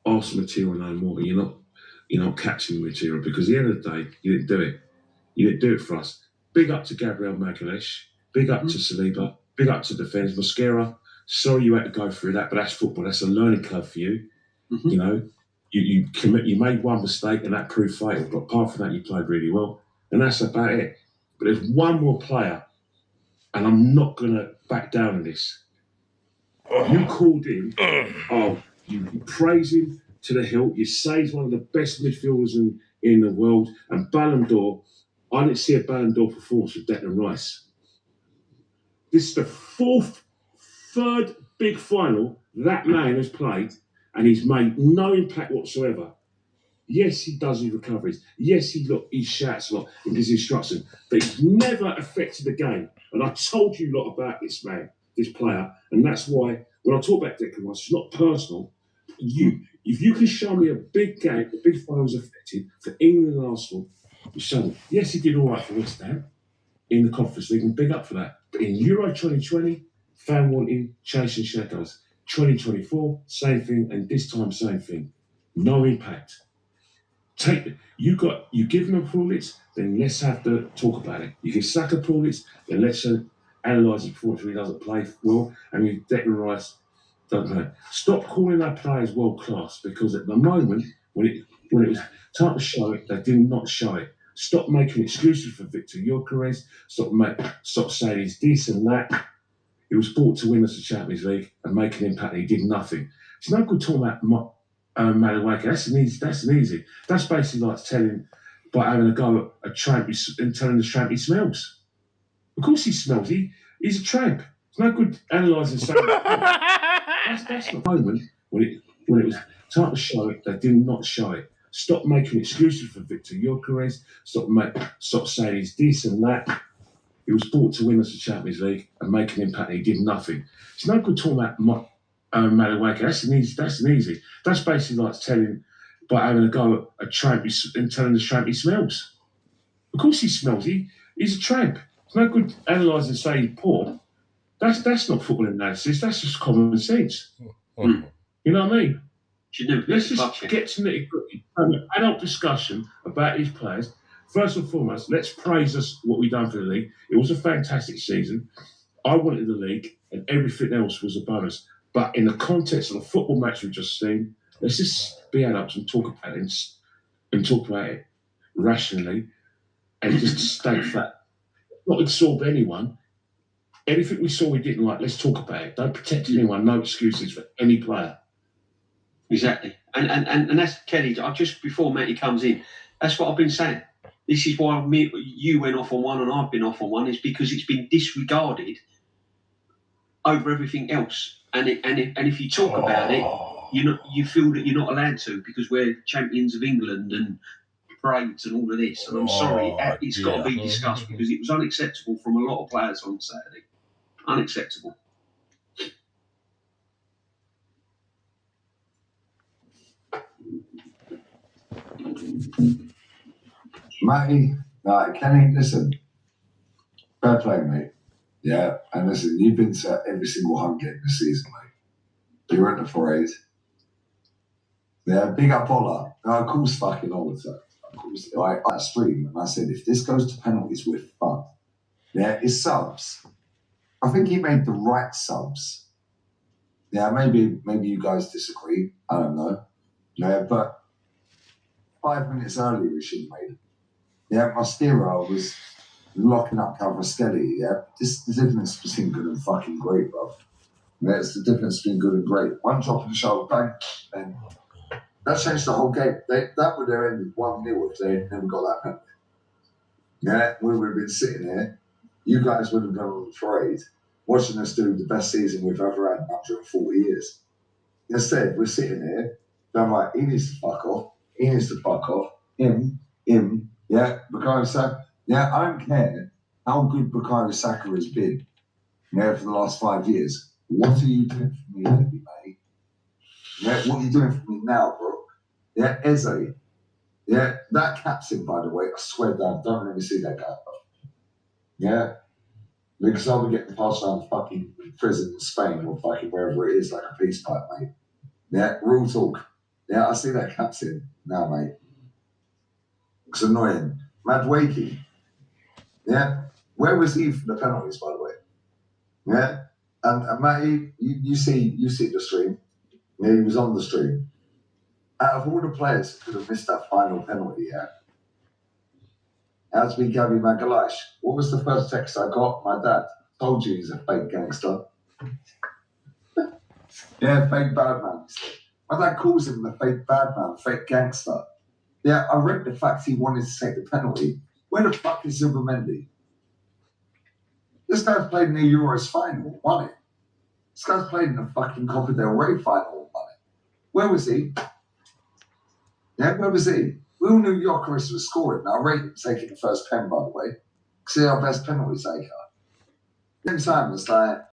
Arsenal material no more. You're not catching the material because at the end of the day, you didn't do it. You didn't do it for us. Big up to Gabriel Magalhaes. Big up to Saliba. Big up to defence. Mosquera. Sorry you had to go through that, but that's football. That's a learning curve for you. Mm-hmm. You know, you made one mistake and that proved fatal. But apart from that, you played really well, and that's about it. But there's one more player, and I'm not going to back down on this. You called him. You praise him to the hilt. You say he's one of the best midfielders in the world, and Ballon d'Or. I didn't see a Ballon d'Or performance with Declan Rice. This is the third big final that man has played, and he's made no impact whatsoever. Yes, he does his recoveries. Yes, he shouts a lot and gives instructions, but he's never affected the game. And I told you a lot about this man, this player, and that's why when I talk about Declan Rice, it's not personal. If you can show me a big game, a big final was affected for England and Arsenal, you show me. Yes, he did all right for West Ham in the Conference League, and big up for that. But in Euro 2020, fan wanting, chasing shadows. 2024, same thing, and this time, same thing. No impact. You give him a plaudits, then let's have to talk about it. You can sack a plaudits, then let's analyse his performance when he doesn't play well, and with Declan Rice doesn't play. Stop calling our players world class, because at the moment, when it was time to show it, they did not show it. Stop making excuses for Victor Gyökeres. Stop saying he's this and that. He was brought to win us the Champions League and make an impact, and he did nothing. It's no good talking about Madueke. That's an easy. That's basically like having a go at a tramp and telling the tramp he smells. Of course he smells. He's a tramp. It's no good analysing saying that. That's not the moment when it was time to show it, they did not show it. Stop making excuses for Victor Gyökeres. Stop saying he's this and that. He was brought to win us the Champions League and make an impact, and he did nothing. It's no good talking about Madueke. That's an easy. That's basically like having a go at a tramp and telling the tramp he smells. Of course he smells. He's a tramp. It's no good analysing saying he's poor. That's not football analysis. That's just common sense. Mm. You know what I mean? Let's just get to nitty-gritty. Have an adult discussion about his players. First and foremost, let's praise us what we've done for the league. It was a fantastic season. I wanted the league, and everything else was a bonus. But in the context of the football match we've just seen, let's just be adults and talk about it and talk about it rationally, and just state that. Not absorb anyone. Anything we saw we didn't like, let's talk about it. Don't protect anyone. No excuses for any player. Exactly. And that's Kelly. Just before Matty comes in, that's what I've been saying. This is why you went off on one and I've been off on one, is because it's been disregarded over everything else. And if you talk about it, you feel that you're not allowed to, because we're champions of England and parades and all of this. And I'm sorry, it's got to be discussed, because it was unacceptable from a lot of players on Saturday. Unacceptable. Matty, Kenny, listen. Fair play, mate. Yeah, and listen, you've been to every single home game this season, mate. You're at the parade. Yeah, big up Ola. Of course, fucking Ola. Of course, I streamed and I said, if this goes to penalties, we're fucked. Yeah, his subs. I think he made the right subs. Yeah, maybe you guys disagree. I don't know. Yeah, but 5 minutes earlier, we should have made it. Yeah, Mosquera was locking up Cavaschelli. Yeah, this is the difference between good and fucking great, bro. Yeah, it's the difference between good and great. One drop in the shoulder, bang, and that changed the whole game. That would have ended 1-0 if they had never got that penalty. Yeah, we would have been sitting here. You guys would have been on the parade, watching us do the best season we've ever had in 140 years. Instead, we're sitting here, going like, he needs to fuck off. He needs to fuck off. Him. Yeah, Bukayo Saka. Yeah, I don't care how good Bukayo Saka has been, for the last 5 years. What are you doing for me lately, mate? Yeah, what are you doing for me now, bro? Yeah, Eze. Yeah, that captain, by the way, I swear down, don't let me see that guy. Yeah, because I'll be getting passed around fucking prison in Spain or fucking wherever it is, like a peace pipe, mate. Yeah, real talk. Yeah, I see that captain now, mate. It's annoying. Madwakey. Yeah. Where was he for the penalties, by the way? Yeah. And Matty, you see the stream. Yeah, he was on the stream. Out of all the players who could have missed that final penalty, yeah, it had to be Gabby Magalhaes. What was the first text I got? My dad told you he's a fake gangster. Yeah, fake bad man. My dad calls him the fake bad man, fake gangster. Yeah, I read the fact he wanted to take the penalty. Where the fuck is Zubimendi? This guy's played in the Euros final, won it. This guy's played in the fucking Copa del Rey final, won it. Where was he? Yeah, where was he? We all knew Jokeris was scoring. Now, I rate him taking the first pen, by the way. See our best penalty taker. Same time, it's like,